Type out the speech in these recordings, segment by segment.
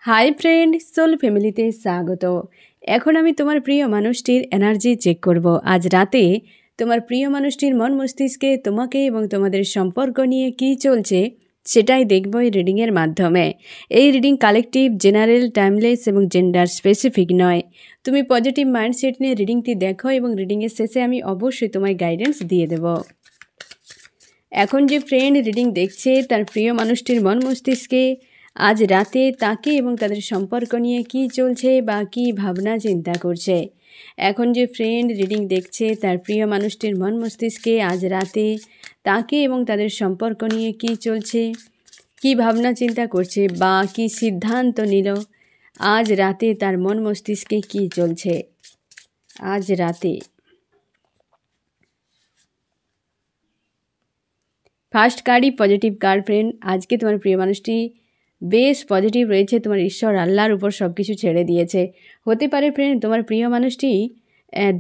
Hi friend, soul ফ্যামিলিতে স্বাগত। এখন আমি তোমার প্রিয় মানুষটির এনার্জি চেক করব। আজ রাতে তোমার প্রিয় মানুষটির মন মস্তিষ্কে তোমাকে এবং তোমাদের সম্পর্ক নিয়ে কী চলছে সেটাই দেখব এই রিডিংয়ের মাধ্যমে। এই রিডিং কালেকটিভ, জেনারেল, টাইমলেস এবং জেন্ডার স্পেসিফিক নয়। তুমি পজিটিভ মাইন্ডসেট নিয়ে রিডিংটি দেখো এবং রিডিংয়ের শেষে আমি অবশ্যই তোমায় গাইডেন্স দিয়ে দেব। এখন যে ফ্রেন্ড রিডিং দেখছে তার প্রিয় মানুষটির মন মস্তিষ্কে আজ রাতে তাকে এবং তাদের সম্পর্ক নিয়ে কী চলছে বা কী ভাবনা চিন্তা করছে। এখন যে ফ্রেন্ড রিডিং দেখছে তার প্রিয় মানুষটির মন মস্তিষ্কে আজ রাতে তাকে এবং তাদের সম্পর্ক নিয়ে কী চলছে, কী ভাবনা চিন্তা করছে বা কী সিদ্ধান্ত নিল, আজ রাতে তার মন মস্তিষ্কে কী চলছে আজ রাতে। ফার্স্ট কার্ডই পজিটিভ কার্ড ফ্রেন্ড। আজকে তোমার প্রিয় মানুষটি বেশ পজিটিভ রয়েছে, তোমার ঈশ্বর আল্লাহর উপর সব কিছু ছেড়ে দিয়েছে। হতে পারে ফ্রেন্ড তোমার প্রিয় মানুষটি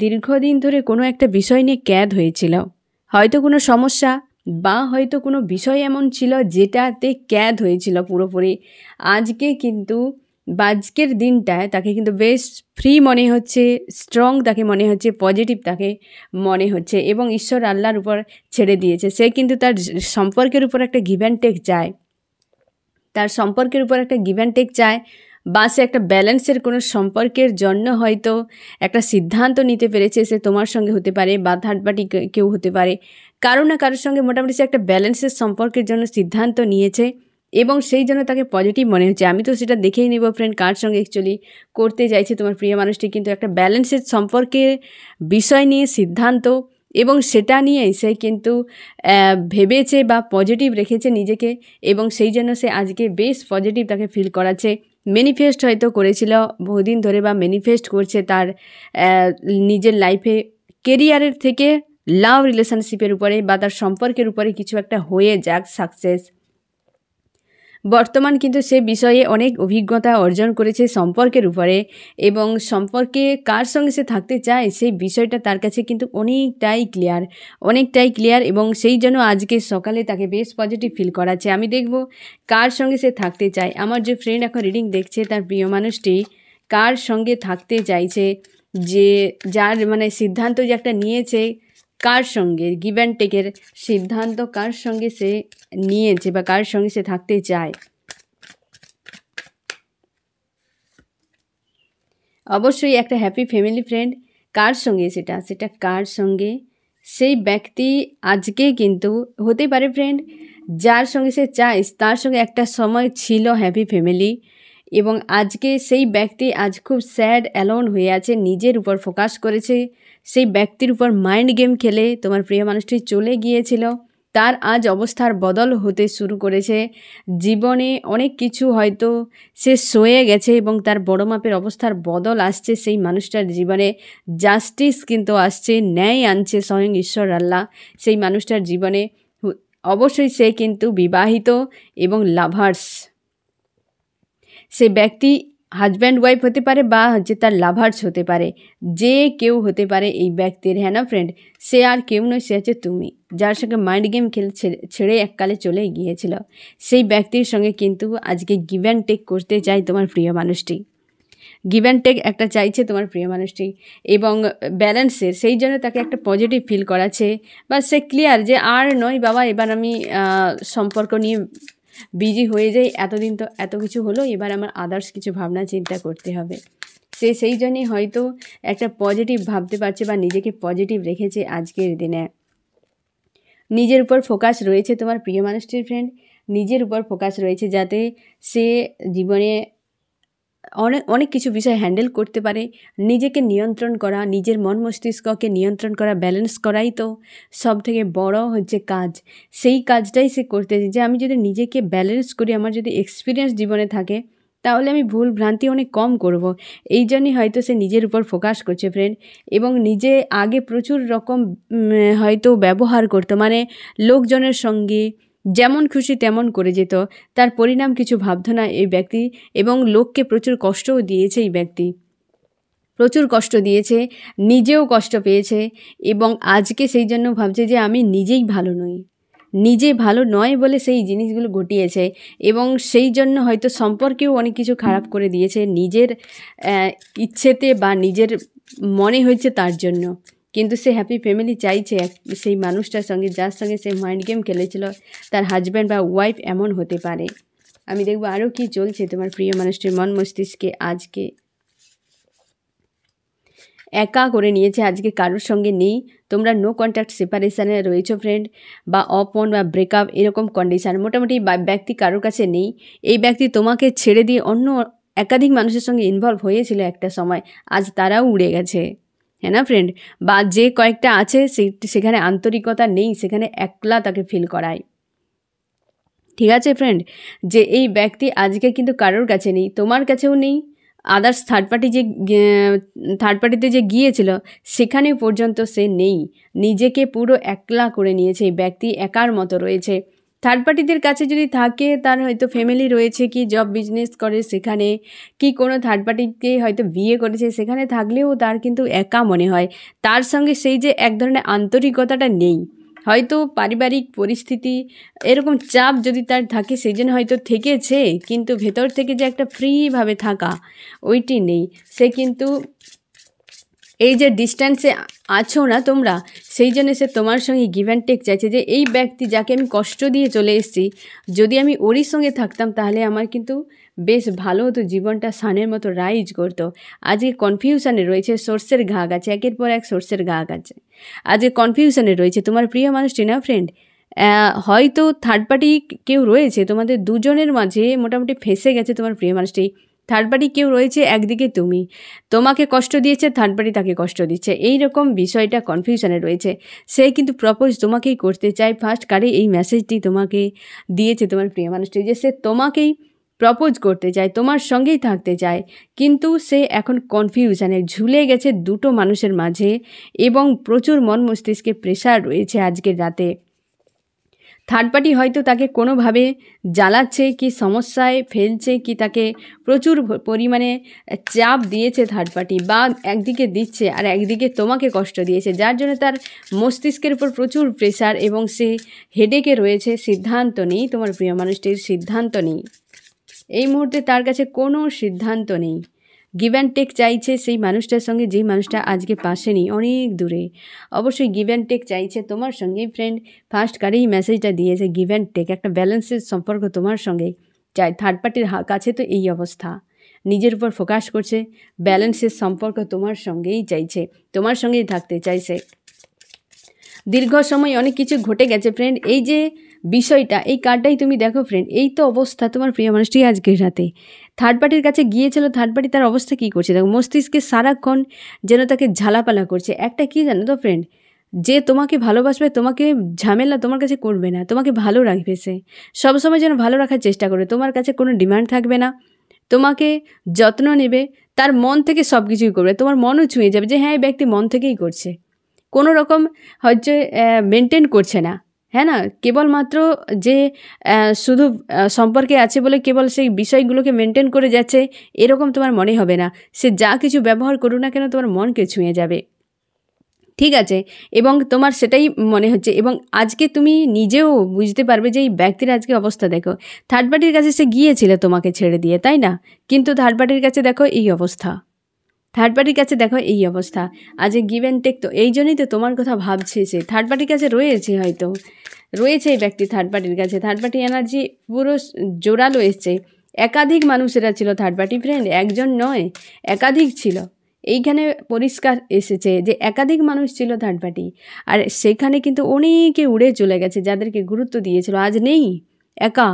দীর্ঘদিন ধরে কোনো একটা বিষয় নিয়ে ক্যাদ হয়েছিল, হয়তো কোনো সমস্যা বা হয়তো কোনো বিষয় এমন ছিল যেটাতে ক্যাদ হয়েছিল পুরোপুরি। আজকে কিন্তু আজকের দিনটায় তাকে কিন্তু বেশ ফ্রি মনে হচ্ছে, স্ট্রং তাকে মনে হচ্ছে, পজিটিভ তাকে মনে হচ্ছে এবং ঈশ্বর আল্লাহর উপর ছেড়ে দিয়েছে। সে কিন্তু তার সম্পর্কের উপর একটা গিভ অ্যান্ড টেক চায়, তার সম্পর্কের উপর একটা গিভ অ্যান্ড টেক চায় বা সে একটা ব্যালেন্সের কোনো সম্পর্কের জন্য হয়তো একটা সিদ্ধান্ত নিতে পেরেছে। সে তোমার সঙ্গে হতে পারে বা থার্ড পার্টি কেউ হতে পারে, কারো না কারোর সঙ্গে মোটামুটি সে একটা ব্যালেন্সের সম্পর্কের জন্য সিদ্ধান্ত নিয়েছে এবং সেই জন্য তাকে পজিটিভ মনে হচ্ছে। আমি তো সেটা দেখেই নেব ফ্রেন্ড কার সঙ্গে অ্যাকচুয়ালি করতে চাইছে তোমার প্রিয় মানুষটি, কিন্তু একটা ব্যালেন্সের সম্পর্কের বিষয় নিয়ে সিদ্ধান্ত এবং সেটা নিয়েই সে কিন্তু ভেবেছে বা পজিটিভ রেখেছে নিজেকে এবং সেই জন্য সে আজকে বেশ পজিটিভ তাকে ফিল করাচ্ছে। ম্যানিফেস্ট হয়তো করেছিল বহুদিন ধরে বা ম্যানিফেস্ট করছে তার নিজের লাইফে কেরিয়ারের থেকে লাভ রিলেশনশিপের উপরে বা তার সম্পর্কের উপরে কিছু একটা হয়ে যাক সাকসেস। বর্তমান কিন্তু সে বিষয়ে অনেক অভিজ্ঞতা অর্জন করেছে সম্পর্কের উপরে এবং সম্পর্কে কার সঙ্গে সে থাকতে চায় সেই বিষয়টা তার কাছে কিন্তু অনেকটাই ক্লিয়ার এবং সেই জন্য আজকে সকালে তাকে বেশ পজিটিভ ফিল করাচ্ছে। আমি দেখব কার সঙ্গে সে থাকতে চায়। আমার যে ফ্রেন্ড এখন রিডিং দেখছে তার প্রিয় মানুষটি কার সঙ্গে থাকতে চাইছে, যে যার সিদ্ধান্ত যে একটা নিয়েছে, কার সঙ্গে গিভ অ্যান্ড টেকের সিদ্ধান্ত কার সঙ্গে সে নিয়েছে বা কার সঙ্গে সে থাকতে চায়। অবশ্যই একটা হ্যাপি ফ্যামিলি ফ্রেন্ড। কার সঙ্গে সেটা কার সঙ্গে সেই ব্যক্তি আজকে কিন্তু হতে পারে ফ্রেন্ড যার সঙ্গে সে চায় তার সঙ্গে একটা সময় ছিল হ্যাপি ফ্যামিলি এবং আজকে সেই ব্যক্তি আজ খুব স্যাড অ্যালোন হয়ে আছে, নিজের উপর ফোকাস করেছে, সেই ব্যক্তির উপর মাইন্ড গেম খেলে তোমার প্রিয় মানুষটি চলে গিয়েছিল। তার আজ অবস্থার বদল হতে শুরু করেছে, জীবনে অনেক কিছু হয়তো সে সয়ে গেছে এবং তার বড় মাপের অবস্থার বদল আসছে সেই মানুষটার জীবনে। জাস্টিস কিন্তু আসছে, ন্যায় আনছে স্বয়ং ঈশ্বর আল্লাহ সেই মানুষটার জীবনে। অবশ্যই সে কিন্তু বিবাহিত এবং লাভার্স। সে ব্যক্তি হাজব্যান্ড ওয়াইফ হতে পারে বা তার লাভার্স হতে পারে, যে কেউ হতে পারে এই ব্যক্তির। হ্যাঁ না ফ্রেন্ড, সে আর কেউ নয়, সে হচ্ছে তুমি, যার সঙ্গে মাইন্ড গেম ছেড়ে এককালে চলে গিয়েছিল। সেই ব্যক্তির সঙ্গে কিন্তু আজকে গিভ অ্যান্ড টেক করতে চাই তোমার প্রিয় মানুষটি। গিভ অ্যান্ড টেক একটা চাইছে তোমার প্রিয় মানুষটি এবং ব্যালেন্সের, সেই জন্য তাকে একটা পজিটিভ ফিল করাচ্ছে বা সে ক্লিয়ার যে আর নয় বাবা, এবার আমি সম্পর্ক নিয়ে বিজি হয়ে যাই, এতদিন তো এত কিছু হলো, এবার আমার আদার্স কিছু ভাবনা চিন্তা করতে হবে। সে সেই জন্যই হয়তো একটা পজিটিভ ভাবতে পারছে বা নিজেকে পজিটিভ রেখেছে আজকের দিনে। নিজের উপর ফোকাস রয়েছে তোমার প্রিয় মানুষটির ফ্রেন্ড, নিজের উপর ফোকাস রয়েছে যাতে সে জীবনে অনেক কিছু বিষয় হ্যান্ডেল করতে পারে। নিজেকে নিয়ন্ত্রণ করা, নিজের মন মস্তিষ্ককে নিয়ন্ত্রণ করা, ব্যালেন্স করাই তো সবথেকে বড় হচ্ছে কাজ। সেই কাজটাই সে করতে যে আমি যদি নিজেকে ব্যালেন্স করি, আমার যদি এক্সপিরিয়েন্স জীবনে থাকে, তাহলে আমি ভুল ভ্রান্তি অনেক কম করব। এই জন্যই হয়তো সে নিজের উপর ফোকাস করছে ফ্রেন্ড এবং নিজে আগে প্রচুর রকম হয়তো ব্যবহার করতো, লোকজনের সঙ্গে যেমন খুশি তেমন করে যেত, তার পরিণাম কিছু ভাবতো না এই ব্যক্তি এবং লোককে প্রচুর কষ্টও দিয়েছে এই ব্যক্তি, প্রচুর কষ্ট দিয়েছে, নিজেও কষ্ট পেয়েছে এবং আজকে সেই জন্য ভাবছে যে আমি নিজেই ভালো নই, নিজে ভালো নয় বলে সেই জিনিসগুলো ঘটিয়েছে এবং সেই জন্য হয়তো সম্পর্কেও অনেক কিছু খারাপ করে দিয়েছে নিজের ইচ্ছেতে বা নিজের মনে হয়েছে তার জন্য। কিন্তু সে হ্যাপি ফ্যামিলি চাইছে সেই মানুষটার সঙ্গে যার সঙ্গে সে মাইন্ড গেম খেলেছিল তার হাজব্যান্ড বা ওয়াইফ এমন হতে পারে। আমি দেখব আরও কি চলছে তোমার প্রিয় মানুষটির মন মস্তিষ্কে। আজকে একা করে নিয়েছে, আজকে কারোর সঙ্গে নেই, তোমরা নো কন্ট্যাক্ট সেপারেশানে রয়েছো ফ্রেন্ড, বা অপন বা ব্রেকআপ এরকম কন্ডিশান। মোটামুটি ব্যক্তি কারোর কাছে নেই। এই ব্যক্তি তোমাকে ছেড়ে দিয়ে অন্য একাধিক মানুষের সঙ্গে ইনভলভ হয়েছিল একটা সময়, আজ তারাও উড়ে গেছে, হ্যাঁ না ফ্রেন্ড? বা যে কয়েকটা আছে সেখানে আন্তরিকতা নেই, সেখানে একলা তাকে ফিল করায়। ঠিক আছে ফ্রেন্ড, যে এই ব্যক্তি আজকে কিন্তু কারোর কাছে নেই, তোমার কাছেও নেই, আদার্স থার্ড পার্টিতে যে গিয়েছিল সেখানে পর্যন্ত সে নেই। নিজেকে পুরো একলা করে নিয়েছে এই ব্যক্তি, একার মতো রয়েছে। থার্ড পার্টিদের কাছে যদি থাকে তার হয়তো ফ্যামিলি রয়েছে, কি জব বিজনেস করে সেখানে, কি কোনো থার্ড পার্টিকে হয়তো বিয়ে করেছে সেখানে, থাকলেও তার কিন্তু একা মনে হয়। তার সঙ্গে সেই যে এক ধরনের আন্তরিকতাটা নেই, হয়তো পারিবারিক পরিস্থিতি এরকম চাপ যদি তার থাকে সেই জন্য হয়তো থেকেছে, কিন্তু ভেতর থেকে যে একটা ফ্রিভাবে থাকা ওইটি নেই। সে কিন্তু এই যে ডিস্ট্যান্সে আছো না তোমরা, সেই জন্য সে তোমার সঙ্গে গিভ অ্যান্ড টেক চাইছে। যে এই ব্যক্তি যাকে আমি কষ্ট দিয়ে চলে এসেছি, যদি আমি ওরই সঙ্গে থাকতাম তাহলে আমার কিন্তু বেশ ভালো হতো, জীবনটা সানের মতো রাইজ করতো। আজকে কনফিউশনে রয়েছে, সোর্সের ঘা আছে, একের পর এক সোর্সের ঘা আছে। আজকে কনফিউশনে রয়েছে তোমার প্রিয় মানুষটি না ফ্রেন্ড। হয়তো থার্ড পার্টি কেউ রয়েছে তোমাদের দুজনের মাঝে, মোটামুটি ফেঁসে গেছে তোমার প্রিয় মানুষটি। থার্ড পার্টি কেউ রয়েছে, একদিকে তোমাকে কষ্ট দিয়েছে, থার্ড পার্টি তাকে কষ্ট দিচ্ছে, এই রকম বিষয়টা কনফিউশনে রয়েছে। সে কিন্তু প্রপোজ তোমাকেই করতে চায়। ফার্স্ট কারে এই মেসেজটি তোমাকে দিয়েছে তোমার প্রিয় মানুষটি, যে সে তোমাকেই প্রপোজ করতে চায়, তোমার সঙ্গেই থাকতে চায়, কিন্তু সে এখন কনফিউশনে ঝুলে গেছে দুটো মানুষের মাঝে এবং প্রচুর মন মস্তিষ্কে প্রেশার রয়েছে আজকের রাতে। থার্ড পার্টি হয়তো তাকে কোনোভাবে জ্বালাচ্ছে, কি সমস্যায় ফেলছে, কি তাকে প্রচুর পরিমাণে চাপ দিয়েছে থার্ড পার্টি, বা একদিকে দিচ্ছে আর একদিকে তোমাকে কষ্ট দিয়েছে, যার জন্য তার মস্তিষ্কের উপর প্রচুর প্রেশার এবং সে হেডেকে রয়েছে। সিদ্ধান্ত নেই, তোমার প্রিয় মানুষটির সিদ্ধান্ত নেই এই মুহূর্তে, তার কাছে কোনো সিদ্ধান্ত নেই। গিভ অ্যান্ড টেক চাইছে সেই মানুষটার সঙ্গে, যেই মানুষটা আজকে পাশে নেই, অনেক দূরে। অবশ্যই গিভ অ্যান্ড টেক চাইছে তোমার সঙ্গে ফ্রেন্ড। ফার্স্ট কারেই মেসেজটা দিয়েছে গিভ অ্যান্ড টেক, একটা ব্যালেন্সের সম্পর্ক তোমার সঙ্গে চাই। থার্ড পার্টির কাছে তো এই অবস্থা, নিজের উপর ফোকাস করছে, ব্যালেন্সের সম্পর্ক তোমার সঙ্গেই চাইছে, তোমার সঙ্গেই থাকতে চাইছে। দীর্ঘ সময় অনেক কিছু ঘটে গেছে ফ্রেন্ড। এই যে বিষয়টা, এই কার্ডটাই তুমি দেখো ফ্রেন্ড, এই তো অবস্থা তোমার প্রিয় মানুষটি আজকের রাতে থার্ড পার্টির কাছে গিয়েছিল। থার্ড পার্টি তার অবস্থা কী করছে দেখো, মস্তিষ্কে সারাক্ষণ যেন তাকে ঝালাপালা করছে। একটা কী জানো তো ফ্রেন্ড, যে তোমাকে ভালোবাসবে, তোমাকে ঝামেলা তোমার কাছে করবে না, তোমাকে ভালো রাখবে, সে সবসময় যেন ভালো রাখার চেষ্টা করবে, তোমার কাছে কোনো ডিমান্ড থাকবে না, তোমাকে যত্ন নেবে, তার মন থেকে সব কিছুই করবে, তোমার মনও ছুঁয়ে যাবে যে হ্যাঁ এই ব্যক্তি মন থেকেই করছে, কোনো রকম হচ্ছে মেনটেন করছে না, হ্যাঁ না, কেবলমাত্র যে শুধু সম্পর্কে আছে বলে কেবল সেই বিষয়গুলোকে মেনটেন করে যাচ্ছে এরকম তোমার মনে হবে না। সে যা কিছু ব্যবহার করুক না কেন তোমার মনকে ছুঁয়ে যাবে, ঠিক আছে? এবং তোমার সেটাই মনে হচ্ছে, এবং আজকে তুমি নিজেও বুঝতে পারবে যে এই ব্যক্তির আজকে অবস্থা দেখো। থার্ড পার্টির কাছে সে গিয়েছিল তোমাকে ছেড়ে দিয়ে, তাই না? কিন্তু থার্ড পার্টির কাছে দেখো এই অবস্থা, থার্ড পার্টির কাছে দেখো এই অবস্থা। আজকে গিভ অ্যান্ড টেক, তো এই জন্যই তো তোমার কথা ভাবছে, সে থার্ড পার্টির কাছে রয়েছে, হয়তো রয়েছে এই ব্যক্তি থার্ড পার্টির কাছে। থার্ড পার্টি এনার্জি পুরো জোরালো এসছে। একাধিক মানুষেরা ছিল থার্ড পার্টি ফ্রেন্ড, একজন নয় একাধিক ছিল। এইখানে পরিষ্কার এসেছে যে একাধিক মানুষ ছিল থার্ড পার্টি, আর সেখানে কিন্তু অনেকে উড়ে চলে গেছে, যাদেরকে গুরুত্ব দিয়েছিল আজ নেই, একা।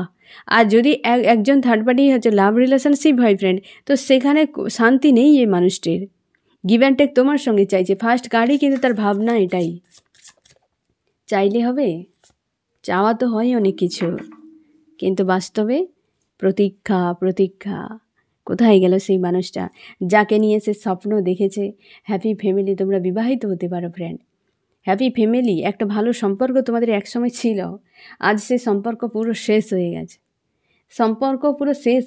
আর যদি একজন থার্ড পার্টি হচ্ছে লাভ রিলেশনশিপ হয় ফ্রেন্ড, তো সেখানে শান্তি নেই এই মানুষটির। গিভ অ্যান্ড টেক তোমার সঙ্গে চাইছে, ফার্স্ট কার্ডই কিন্তু তার ভাবনা এটাই। চাইলে হবে? চাওয়া তো হয় অনেক কিছু, কিন্তু বাস্তবে প্রতীক্ষা। কোথায় গেল সেই মানুষটা যাকে নিয়ে সে স্বপ্ন দেখেছে? হ্যাপি ফ্যামিলি, তোমরা বিবাহিত হতে পারো ফ্রেন্ড। হ্যাপি ফ্যামিলি, একটা ভালো সম্পর্ক তোমাদের একসময় ছিল, আজ সে সম্পর্ক পুরো শেষ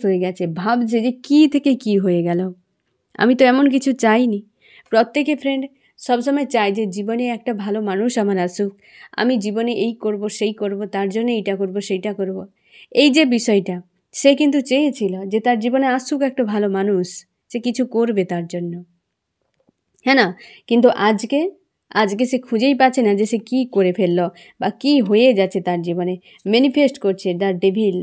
হয়ে গেছে। ভাবছে যে কী থেকে কী হয়ে গেল। আমি তো এমন কিছু চাইনি। প্রত্যেকে ফ্রেন্ড সবসময় চায় যে জীবনে একটা ভালো মানুষ আমার আসুক, আমি জীবনে এই করব সেই করব, তার জন্য এইটা করব সেইটা করব। এই যে বিষয়টা, সে কিন্তু চেয়েছিল যে তার জীবনে আসুক একটা ভালো মানুষ, সে কিছু করবে তার জন্য, হ্যাঁ না? কিন্তু আজকে সে খুঁজেই পাচ্ছে না যে সে কী করে ফেললো বা কী হয়ে যাচ্ছে তার জীবনে। ম্যানিফেস্ট করছে দ্য ডেভিল।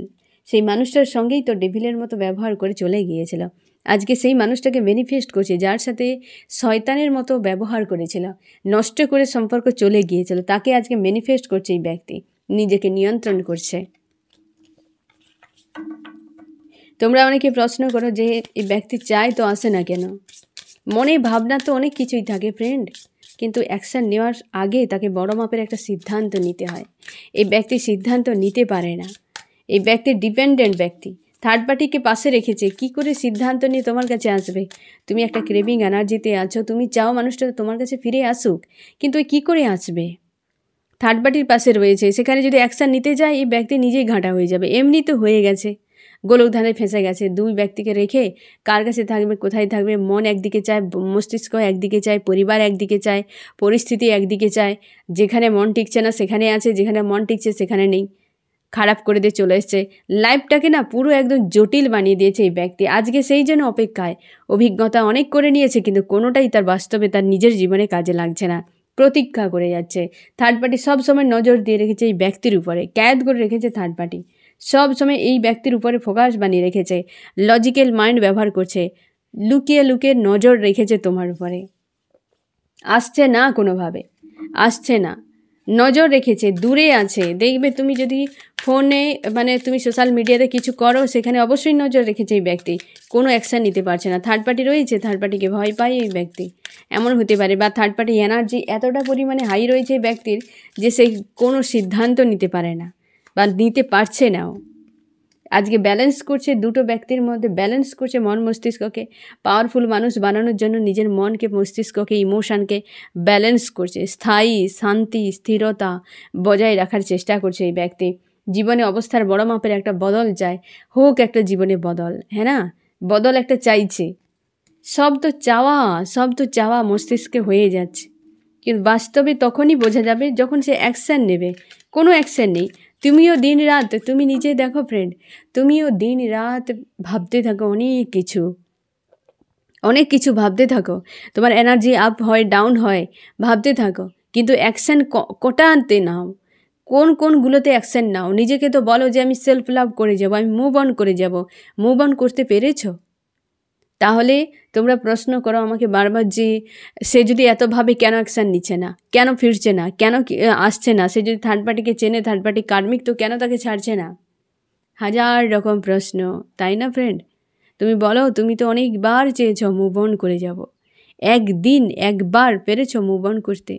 সেই মানুষটার সঙ্গেই তো ডেভিলের মতো ব্যবহার করে চলে গিয়েছিল। আজকে সেই মানুষটাকে ম্যানিফেস্ট করছে যার সাথে শয়তানের মতো ব্যবহার করেছিল, নষ্ট করে সম্পর্ক চলে গিয়েছিল, তাকে আজকে ম্যানিফেস্ট করছে এই ব্যক্তি, নিজেকে নিয়ন্ত্রণ করছে। তোমরা অনেকে প্রশ্ন করো যে এই ব্যক্তি চায় তো আসে না কেন? মনে ভাবনা তো অনেক কিছুই থাকে ফ্রেন্ড, কিন্তু অ্যাকশান নেওয়ার আগে তাকে বড় মাপের একটা সিদ্ধান্ত নিতে হয়। এই ব্যক্তি সিদ্ধান্ত নিতে পারে না। এই ব্যক্তি ডিপেন্ডেন্ট ব্যক্তি, থার্ড পার্টিকে পাশে রেখেছে। কি করে সিদ্ধান্ত নিয়ে তোমার কাছে আসবে? তুমি একটা ক্রেভিং এনার্জিতে আছো, তুমি চাও মানুষটা তোমার কাছে ফিরে আসুক, কিন্তু কী করে আসবে? থার্ড পার্টির পাশে রয়েছে, সেখানে যদি অ্যাকশান নিতে যায় এই ব্যক্তি নিজেই ঘাঁটা হয়ে যাবে। এমনি তো হয়ে গেছে, গোলকধাঁধে ফেঁসে গেছে। দুই ব্যক্তিকে রেখে কার কাছে থাকবে, কোথায় থাকবে? মন একদিকে চায়, মস্তিষ্ক একদিকে চায়, পরিবার একদিকে চায়, পরিস্থিতি একদিকে চায়। যেখানে মন টিকছে না সেখানে আছে, যেখানে মন টিকছে সেখানে নেই। খারাপ করে দিয়ে চলে এসছে। লাইফটাকে না পুরো একদম জটিল বানিয়ে দিয়েছে এই ব্যক্তি। আজকে সেই জন্য অপেক্ষায়, অভিজ্ঞতা অনেক করে নিয়েছে, কিন্তু কোনোটাই তার বাস্তবে তার নিজের জীবনে কাজে লাগছে না। প্রতীক্ষা করে যাচ্ছে। থার্ড পার্টি সব সময় নজর দিয়ে রেখেছে এই ব্যক্তির উপরে, ক্যাদ করে রেখেছে থার্ড পার্টি। সব সময় এই ব্যক্তির উপরে ফোকাস বানিয়ে রেখেছে, লজিক্যাল মাইন্ড ব্যবহার করছে, লুকিয়ে লুকিয়ে নজর রেখেছে তোমার উপরে। আসছে না কোনোভাবে, আসছে না, নজর রেখেছে, দূরে আছে। দেখবে তুমি যদি ফোনে তুমি সোশ্যাল মিডিয়াতে কিছু করো, সেখানে অবশ্যই নজর রেখেছে এই ব্যক্তি, কোনো অ্যাকশান নিতে পারছে না। থার্ড পার্টি রয়েছে, থার্ড পার্টিকে ভয় পায় এই ব্যক্তি, এমন হতে পারে। বা থার্ড পার্টি এনার্জি এতটা পরিমাণে হাই রয়েছে এই ব্যক্তির যে সে কোনো সিদ্ধান্ত নিতে পারে না বা নিতে পারছে নাও। আজকে ব্যালেন্স করছে, দুটো ব্যক্তির মধ্যে ব্যালেন্স করছে মন মস্তিষ্ককে। পাওয়ারফুল মানুষ বানানোর জন্য নিজের মনকে, মস্তিষ্ককে, ইমোশনকে ব্যালেন্স করছে। স্থায়ী শান্তি, স্থিরতা বজায় রাখার চেষ্টা করছে এই ব্যক্তি। জীবনে অবস্থার বড় মাপের একটা বদল চায়, হোক একটা জীবনে বদল, হ্যাঁ না? বদল একটা চাইছে। সব তো চাওয়া মস্তিষ্কে হয়ে যাচ্ছে, কিন্তু বাস্তবে তখনই বোঝা যাবে যখন সে অ্যাকশান নেবে। কোনো অ্যাকশান নেই। তুমিও দিন রাত, তুমি নিজে দেখো ফ্রেন্ড, তুমিও দিন রাত ভাবতে থাকো অনেক কিছু ভাবতে থাকো। তোমার এনার্জি আপ হয়, ডাউন হয়, ভাবতে থাকো, কিন্তু অ্যাকশান কটা আনতে নাও। কোনগুলোতে অ্যাকশান নাও? নিজেকে তো বলো যে আমি সেলফ লাভ করে যাব, আমি মুভ অন করে যাব। মুভ অন করতে পেরেছো? তাহলে তোমরা প্রশ্ন করো আমাকে বারবার যে সে যদি এত ভাবে কেন অ্যাকশান নিচ্ছে না, কেন ফিরছে না, কেন আসছে না? সে যদি থার্ড পার্টিকে চেনে, থার্ড পার্টি কার্মিক, তো কেন তাকে ছাড়ছে না? হাজার রকম প্রশ্ন, তাই না ফ্রেন্ড? তুমি বলো, তুমি তো অনেকবার চেয়েছো মুভ অন করে যাব, একবার পেরেছো মুভ অন করতে?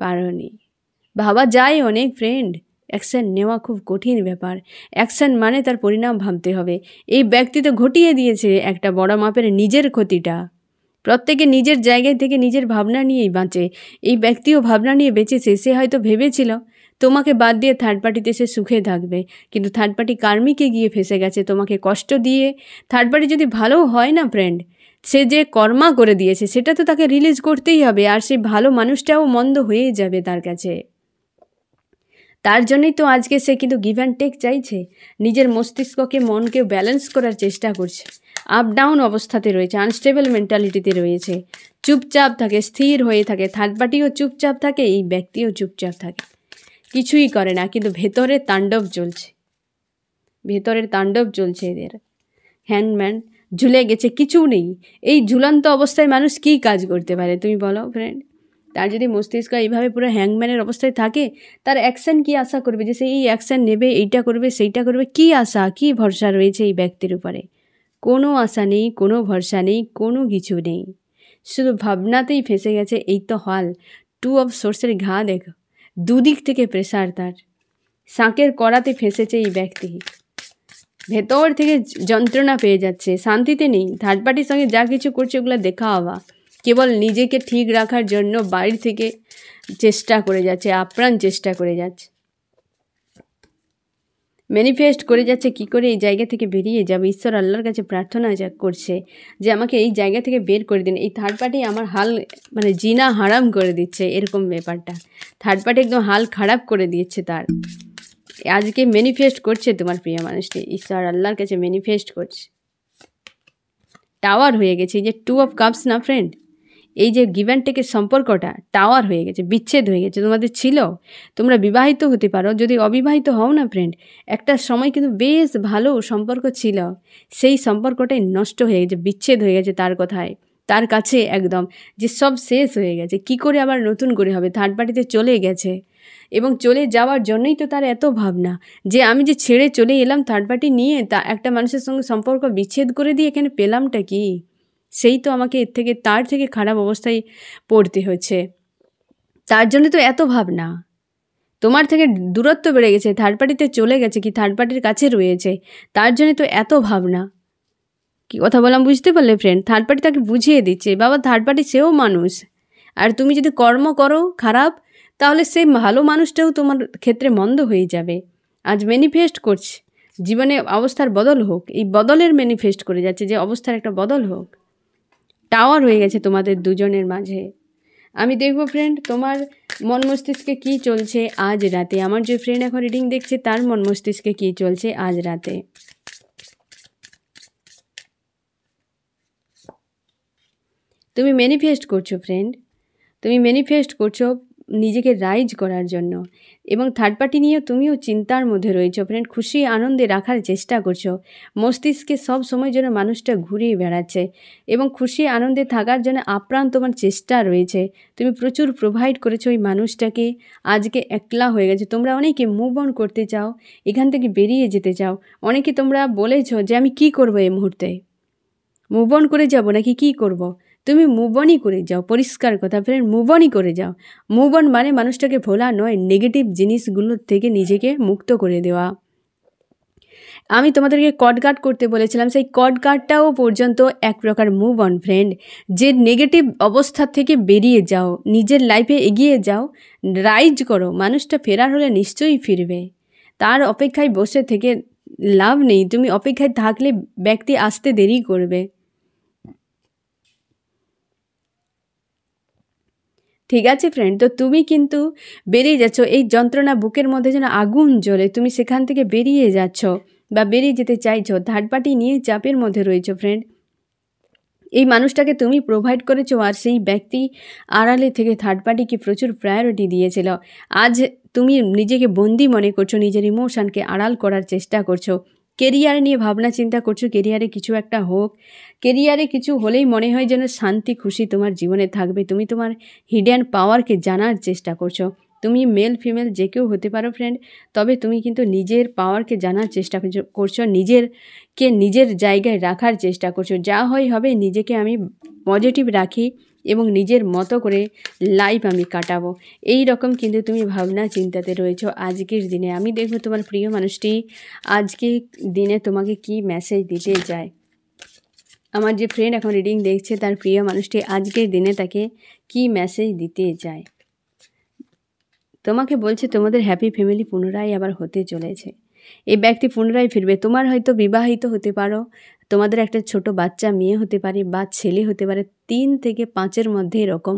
পারোনি। ভাবা যায় অনেক ফ্রেন্ড, অ্যাকশান নেওয়া খুব কঠিন ব্যাপার। অ্যাকশান মানে তার পরিণাম ভাবতে হবে। এই ব্যক্তি তো ঘটিয়ে দিয়েছে একটা বড় মাপের নিজের ক্ষতিটা। প্রত্যেকে নিজের জায়গায় থেকে নিজের ভাবনা নিয়েই বাঁচে। এই ব্যক্তিও ভাবনা নিয়ে বেঁচেছে। সে হয়তো ভেবেছিল তোমাকে বাদ দিয়ে থার্ড পার্টিতে সে সুখে থাকবে, কিন্তু থার্ড পার্টি কার্মিকে গিয়ে ফেসে গেছে তোমাকে কষ্ট দিয়ে। থার্ড পার্টি যদি ভালো হয় না ফ্রেন্ড, সে যে কর্মা করে দিয়েছে সেটা তো তাকে রিলিজ করতেই হবে, আর সেই ভালো মানুষটাও মন্দ হয়ে যাবে তার কাছে। তার জন্যই তো আজকে সে কিন্তু গিভ অ্যান্ড টেক চাইছে, নিজের মস্তিষ্ককে, মনকে ব্যালেন্স করার চেষ্টা করছে। আপ ডাউন অবস্থাতে রয়েছে, আনস্টেবল মেন্টালিটিতে রয়েছে, চুপচাপ থাকে, স্থির হয়ে থাকে। থার্ড পার্টিও চুপচাপ থাকে, এই ব্যক্তিও চুপচাপ থাকে, কিছুই করে না, কিন্তু ভেতরের তাণ্ডব চলছে এদের। হ্যাংম্যান ঝুলে গেছে, কিছু নেই। এই ঝুলন্ত অবস্থায় মানুষ কী কাজ করতে পারে তুমি বলো ফ্রেন্ড? তার যদি মস্তিষ্ক এইভাবে পুরো হ্যাংম্যানের অবস্থায় থাকে, তার অ্যাকশান কী আশা করবে যে সে এই অ্যাকশান নেবে, এইটা করবে, সেইটা করবে? কী আশা, কী ভরসা রয়েছে এই ব্যক্তির উপরে? কোনো আশা নেই, কোনো ভরসা নেই, কোনো কিছু নেই, শুধু ভাবনাতেই ফেসে গেছে। এই তো হাল। 2 অফ সোর্সের ঘা দেখো, দুদিক থেকে প্রেসার তার, শাঁকের কড়াতে ফেসেছে এই ব্যক্তি, ভেতর থেকে যন্ত্রণা পেয়ে যাচ্ছে, শান্তিতে নেই। থার্ড পার্টির সঙ্গে যা কিছু করছে ওগুলো দেখা হওয়া, কেবল নিজেকে ঠিক রাখার জন্য বাইরে থেকে চেষ্টা করে যাচ্ছে, আপ্রাণ চেষ্টা করে যাচ্ছে। ম্যানিফেস্ট করে যাচ্ছে কি করে এই জায়গা থেকে বেরিয়ে যাবে। ঈশ্বর আল্লাহর কাছে প্রার্থনা করছে যে আমাকে এই জায়গা থেকে বের করে দিন। এই থার্ড পার্টি আমার হাল মানে জিনা হারাম করে দিচ্ছে, এরকম ব্যাপারটা। থার্ড পার্টি একদম হাল খারাপ করে দিচ্ছে তার। আজকে ম্যানিফেস্ট করছে তোমার প্রিয় মানুষটি, ঈশ্বর আল্লাহর কাছে ম্যানিফেস্ট করছে। টাওয়ার হয়ে গেছে, এই যে 2 অফ কাপস না ফ্রেন্ড, এই যে গিভ অ্যান্ড টেকের সম্পর্কটা টাওয়ার হয়ে গেছে, বিচ্ছেদ হয়ে গেছে তোমাদের ছিল। তোমরা বিবাহিত হতে পারো, যদি অবিবাহিত হও না ফ্রেন্ড, একটা সময় কিন্তু বেশ ভালো সম্পর্ক ছিল, সেই সম্পর্কটাই নষ্ট হয়ে গেছে, বিচ্ছেদ হয়ে গেছে তার কথায়, তার কাছে একদম যে সব শেষ হয়ে গেছে। কি করে আবার নতুন করে হবে, থার্ড পার্টিতে চলে গেছে এবং চলে যাওয়ার জন্যই তো তার এত ভাবনা যে আমি যে ছেড়ে চলে এলাম থার্ড পার্টি নিয়ে, তা একটা মানুষের সঙ্গে সম্পর্ক বিচ্ছেদ করে দিয়ে এখানে পেলামটা কি, সেই তো আমাকে এর থেকে তার থেকে খারাপ অবস্থায় পড়তে হচ্ছে। তার জন্য তো এত ভাবনা, তোমার থেকে দূরত্ব বেড়ে গেছে, থার্ড পার্টিতে চলে গেছে কি থার্ড পার্টির কাছে রয়েছে, তার জন্য তো এত ভাবনা। কি কথা বললাম বুঝতে পারলে ফ্রেন্ড? থার্ড পার্টি তাকে বুঝিয়ে দিচ্ছে বাবা থার্ড পার্টি সেও মানুষ, আর তুমি যদি কর্ম করো খারাপ তাহলে সেই ভালো মানুষটাও তোমার ক্ষেত্রে মন্দ হয়ে যাবে। আজ ম্যানিফেস্ট করছে জীবনে অবস্থার বদল হোক, এই বদলের ম্যানিফেস্ট করে যাচ্ছে যে অবস্থার একটা বদল হোক। টাওয়ার হয়ে গেছে তোমাদের দুজনের মাঝে। আমি দেখব ফ্রেন্ড তোমার মন মস্তিষ্কে কী চলছে আজ রাতে। আমার যে ফ্রেন্ড এখন রিডিং দেখছে তার মন মস্তিষ্কে কী চলছে আজ রাতে। তুমি ম্যানিফেস্ট করছো ফ্রেন্ড, তুমি ম্যানিফেস্ট করছো নিজেকে রাইজ করার জন্য, এবং থার্ড পার্টি নিয়েও তুমিও চিন্তার মধ্যে রয়েছো ফ্রেন্ড। খুশি আনন্দে রাখার চেষ্টা করছো, মস্তিষ্কে সব সময় যেন মানুষটা ঘুরিয়ে বেড়াচ্ছে এবং খুশি আনন্দে থাকার জন্য আপ্রাণ তোমার চেষ্টা রয়েছে। তুমি প্রচুর প্রোভাইড করেছো ওই মানুষটাকে, আজকে একলা হয়ে গেছে। তোমরা অনেকে মুভ অন করতে চাও, এখান থেকে বেরিয়ে যেতে চাও। অনেকে তোমরা বলেছো যে আমি কি করবো এই মুহূর্তে, মুভ অন করে যাব নাকি কি করব। তুমি মুভ অনই করে যাও, পরিষ্কার কথা ফ্রেন্ড, মুভ অনই করে যাও। মুভ অন মানে মানুষটাকে ভোলা নয়, নেগেটিভ জিনিসগুলোর থেকে নিজেকে মুক্ত করে দেওয়া। আমি তোমাদেরকে কড কাট করতে বলেছিলাম, সেই কড কাটটাও পর্যন্ত এক প্রকার মুভ অন ফ্রেন্ড। যে নেগেটিভ অবস্থা থেকে বেরিয়ে যাও, নিজের লাইফে এগিয়ে যাও, রাইজ করো। মানুষটা ফেরার হলে নিশ্চয়ই ফিরবে, তার অপেক্ষায় বসে থেকে লাভ নেই। তুমি অপেক্ষায় থাকলে ব্যক্তি আসতে দেরি করবে। ঠিক আছে ফ্রেন্ড, তো তুমি কিন্তু বেরিয়ে যাচ্ছ, এই যন্ত্রণা বুকের মধ্যে যেন আগুন জ্বলে, তুমি সেখান থেকে বেরিয়ে যাচ্ছ বা বেরিয়ে যেতে চাইছো। থার্ড পার্টি নিয়ে চাপের মধ্যে রয়েছো ফ্রেন্ড। এই মানুষটাকে তুমি প্রোভাইড করেছো, আর সেই ব্যক্তি আড়ালে থেকে থার্ড পার্টিকে প্রচুর প্রায়োরিটি দিয়েছিল। আজ তুমি নিজেকে বন্দি মনে করছো, নিজের ইমোশনকে আড়াল করার চেষ্টা করছো। কেরিয়ার নিয়ে ভাবনা চিন্তা করছো, কেরিয়ারে কিছু একটা হোক, কেরিয়ারে কিছু হলেই মনে হয় যেন শান্তি খুশি তোমার জীবনে থাকবে। তুমি তোমার হিডেন পাওয়ারকে জানার চেষ্টা করছো। তুমি মেল ফিমেল যে কেউ হতে পারো ফ্রেন্ড, তবে তুমি কিন্তু নিজের পাওয়ারকে জানার চেষ্টা করছো, নিজের জায়গায় রাখার চেষ্টা করছো। যা হয় হবে, নিজেকে আমি পজিটিভ রাখি এবং নিজের মতো করে লাইফ আমি কাটাবো, এই রকম কিন্তু তুমি ভাবনা চিন্তাতে রয়েছো আজকের দিনে। আমি দেখব তোমার প্রিয় মানুষটি আজকে দিনে তোমাকে কি মেসেজ দিতে চায়। আমার যে ফ্রেন্ড এখন রিডিং দেখছে তার প্রিয় মানুষটি আজকের দিনে তাকে কি মেসেজ দিতে চায়। তোমাকে বলছে তোমাদের হ্যাপি ফ্যামিলি পুনরায় আবার হতে চলেছে। এই ব্যক্তি পুনরায় ফিরবে। তোমার হয়তো বিবাহিত হতে পারো, তোমাদের একটা ছোট বাচ্চা মেয়ে হতে পারে বা ছেলে হতে পারে, 3 থেকে 5-এর মধ্যে এরকম,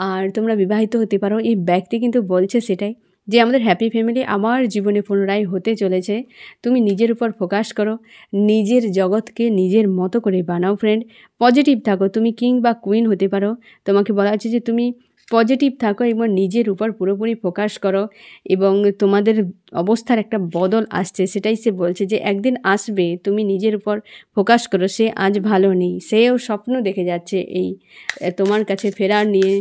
আর তোমরা বিবাহিত হতে পারো। এই ব্যক্তি কিন্তু বলছে সেটাই যে আমাদের হ্যাপি ফ্যামিলি আমার জীবনে পুনরায় হতে চলেছে। তুমি নিজের উপর ফোকাস করো, নিজের জগৎকে নিজের মতো করে বানাও ফ্রেন্ড। পজিটিভ থাকো, তুমি কিং বা কুইন হতে পারো। তোমাকে বলা হচ্ছে যে তুমি পজিটিভ থাকো এবং নিজের উপর পুরোপুরি ফোকাস করো, এবং তোমাদের অবস্থার একটা বদল আসছে, সেটাই সে বলছে যে একদিন আসবে। তুমি নিজের উপর ফোকাস করো। সে আজ ভালো নেই, সেও স্বপ্ন দেখে যাচ্ছে এই তোমার কাছে ফেরার নিয়ে,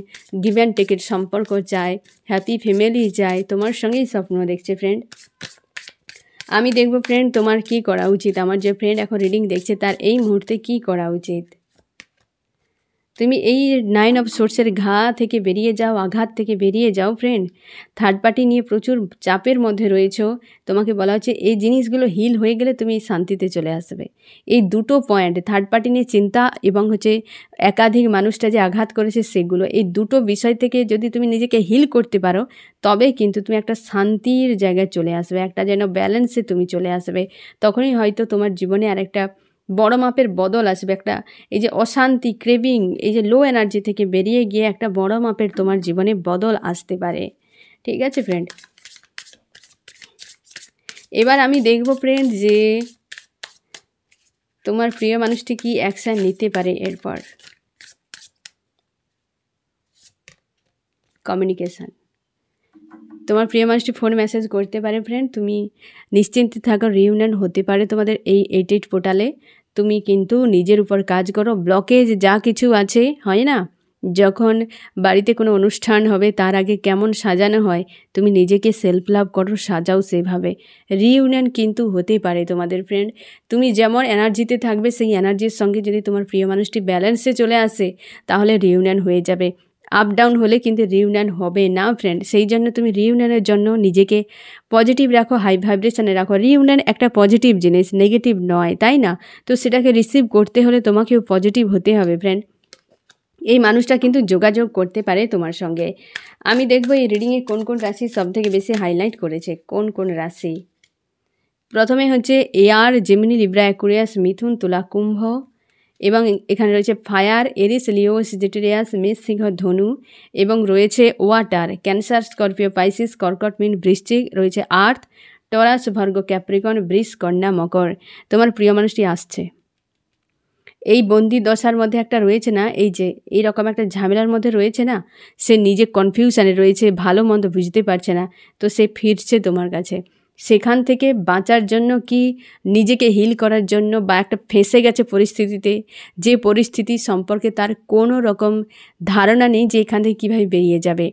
গিভ অ্যান্ড টেকের সম্পর্ক চায়, হ্যাপি ফ্যামিলি চায়, তোমার সঙ্গেই স্বপ্ন দেখছে ফ্রেন্ড। আমি দেখব ফ্রেন্ড তোমার কি করা উচিত। আমার যে ফ্রেন্ড এখন রিডিং দেখছে তার এই মুহূর্তে কি করা উচিত। তুমি এই 9 অফ সোর্সের ঘা থেকে বেরিয়ে যাও, আঘাত থেকে বেরিয়ে যাও ফ্রেন্ড। থার্ড পার্টি নিয়ে প্রচুর চাপের মধ্যে রয়েছো। তোমাকে বলা হচ্ছে এই জিনিসগুলো হিল হয়ে গেলে তুমি শান্তিতে চলে আসবে। এই দুটো পয়েন্ট, থার্ড পার্টি নিয়ে চিন্তা এবং হচ্ছে একাধিক মানুষটা যে আঘাত করেছে সেগুলো, এই দুটো বিষয় থেকে যদি তুমি নিজেকে হিল করতে পারো, তবে কিন্তু তুমি একটা শান্তির জায়গায় চলে আসবে, একটা যেন ব্যালেন্সে তুমি চলে আসবে। তখনই হয়তো তোমার জীবনে আর একটা বড় মাপের বদল আসবে। একটা এই যে অশান্তি, ক্রেভিং, এই যে লো এনার্জি থেকে বেরিয়ে গিয়ে একটা বড় মাপের তোমার জীবনে বদল আসতে পারে। ঠিক আছে ফ্রেন্ড, এবার আমি দেখব ফ্রেন্ড যে তোমার প্রিয় মানুষটি কি অ্যাকশান নিতে পারে এরপর। কমিউনিকেশান, তোমার প্রিয় মানুষটি ফোন মেসেজ করতে পারে ফ্রেন্ড। তুমি নিশ্চিন্তে থাকো, রিউনিয়ন হতে পারে তোমাদের এই 88 পোর্টালে। তুমি কিন্তু নিজের উপর কাজ করো। ব্লকেজ যা কিছু আছে, হয় না যখন বাড়িতে কোনো অনুষ্ঠান হবে তার আগে কেমন সাজানো হয়, তুমি নিজেকে সেলফ লাভ করো, সাজাও সেভাবে। রিউনিয়ন কিন্তু হতে পারে তোমাদের ফ্রেন্ড। তুমি যেমন এনার্জিতে থাকবে, সেই এনার্জির সঙ্গে যদি তোমার প্রিয় মানুষটি ব্যালেন্সে চলে আসে, তাহলে রিউনিয়ন হয়ে যাবে। আপ ডাউন হলে কিন্তু রিউনিয়ন হবে না ফ্রেন্ড। সেই জন্য তুমি রিউনিয়নের জন্য নিজেকে পজিটিভ রাখো, হাই ভাইব্রেশনে রাখো। রিউনিয়ন একটা পজিটিভ জিনিস, নেগেটিভ নয়, তাই না? তো সেটাকে রিসিভ করতে হলে তোমাকেও পজিটিভ হতে হবে ফ্রেন্ড। এই মানুষটা কিন্তু যোগাযোগ করতে পারে তোমার সঙ্গে। আমি দেখব এই রিডিংয়ে কোন কোন রাশি সবথেকে বেশি হাইলাইট করেছে, কোন কোন রাশি। প্রথমে হচ্ছে এয়ার, জেমিনি, লিব্রা, অ্যাকুরিয়াস, মিথুন, তুলা, কুম্ভ, এবং এখানে রয়েছে ফায়ার, এরিস, লিও, সেজিটেরিয়াস, মেষ, সিংহ, ধনু, এবং রয়েছে ওয়াটার, ক্যান্সার, স্করপিও, পাইসিস, কর্কট, মীন, বৃশ্চিক, রয়েছে আর্থ, টরাস, ভার্গো, ক্যাপ্রিকন, বৃষ, কন্যা, মকর। তোমার প্রিয় মানুষটি আসছে। এই বন্দি দশার মধ্যে একটা রয়েছে না, এই যে এইরকম একটা ঝামেলার মধ্যে রয়েছে না, সে নিজে কনফিউশনে রয়েছে, ভালো মন্দ বুঝতে পারছে না, তো সে ফিরছে তোমার কাছে। সেখান থেকে বাঁচার জন্য কি নিজেকে হিল করার জন্য, বা একটা ফেঁসে গেছে পরিস্থিতিতে, যে পরিস্থিতি সম্পর্কে তার কোনো রকম ধারণা নেই যে এখান থেকে কীভাবে বেরিয়ে যাবে,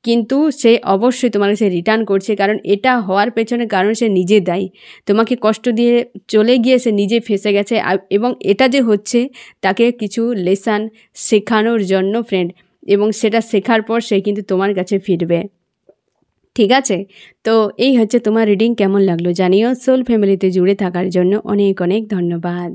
কিন্তু সে অবশ্যই তোমার কাছে রিটার্ন করছে। কারণ এটা হওয়ার পেছনে কারণ সে নিজে দায়ী। তোমাকে কষ্ট দিয়ে চলে গিয়ে সে নিজে ফেঁসে গেছে, এবং এটা যে হচ্ছে তাকে কিছু লেসন শেখানোর জন্য ফ্রেন্ড, এবং সেটা শেখার পর সে কিন্তু তোমার কাছে ফিরবে। ঠিক আছে, তো এই হচ্ছে তোমার রিডিং। কেমন লাগলো জানিও। সোল ফ্যামিলিতে জুড়ে থাকার জন্য অনেক অনেক ধন্যবাদ।